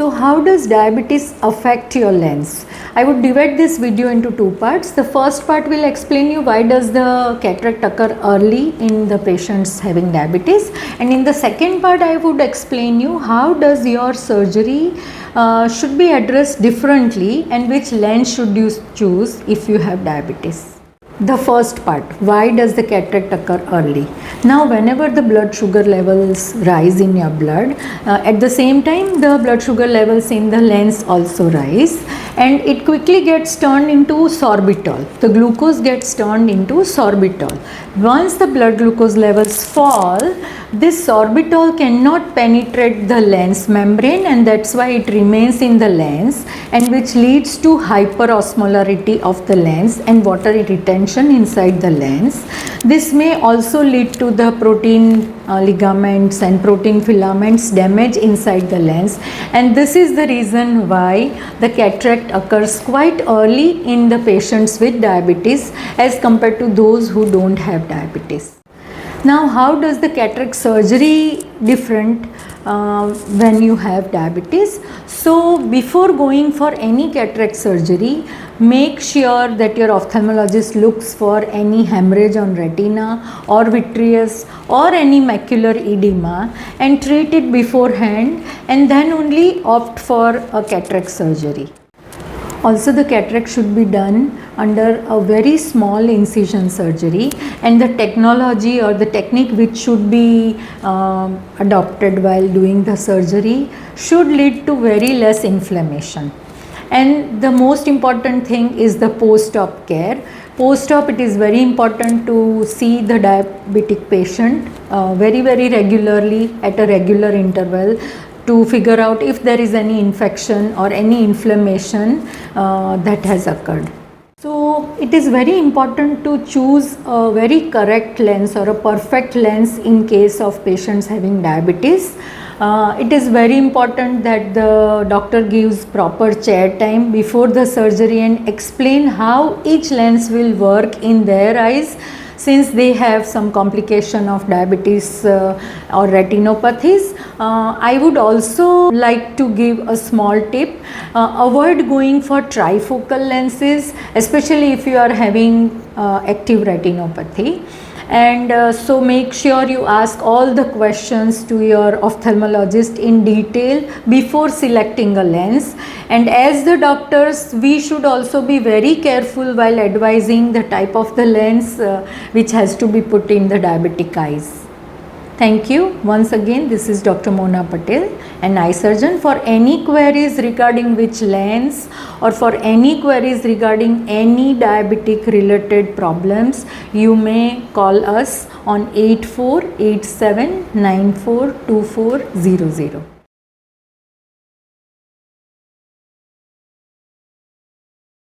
So how does diabetes affect your lens? I would divide this video into two parts. The first part will explain you why does the cataract occur early in the patients having diabetes, and in the second part I would explain you how does your surgery should be addressed differently and which lens should you choose if you have diabetes. The first part, why does the cataract occur early? Now whenever the blood sugar levels rise in your blood, at the same time the blood sugar levels in the lens also rise, and it quickly gets turned into sorbitol. The glucose gets turned into sorbitol. Once the blood glucose levels fall, this sorbitol cannot penetrate the lens membrane, and that's why it remains in the lens, and which leads to hyperosmolarity of the lens and water retention inside the lens. This may also lead to the protein ligaments and protein filaments damage inside the lens, and this is the reason why the cataract occurs quite early in the patients with diabetes as compared to those who don't have diabetes. Now, how does the cataract surgery different when you have diabetes? So, before going for any cataract surgery, make sure that your ophthalmologist looks for any hemorrhage on retina or vitreous or any macular edema and treat it beforehand, and then only opt for a cataract surgery. Also, the cataract should be done under a very small incision surgery, and the technology or the technique which should be adopted while doing the surgery should lead to very less inflammation. And the most important thing is the post-op care. Post-op, it is very important to see the diabetic patient very regularly at a regular interval to figure out if there is any infection or any inflammation that has occurred. So it is very important to choose a very correct lens or a perfect lens in case of patients having diabetes. It is very important that the doctor gives proper chair time before the surgery and explain how each lens will work in their eyes, since they have some complication of diabetes or retinopathies. I would also like to give a small tip. Avoid going for trifocal lenses, especially if you are having active retinopathy. And so make sure you ask all the questions to your ophthalmologist in detail before selecting a lens. And as the doctors, we should also be very careful while advising the type of the lens which has to be put in the diabetic eyes. Thank you. Once again, this is Dr. Mona Patel, an eye surgeon. For any queries regarding which lens or for any queries regarding any diabetic related problems, you may call us on 8487942400.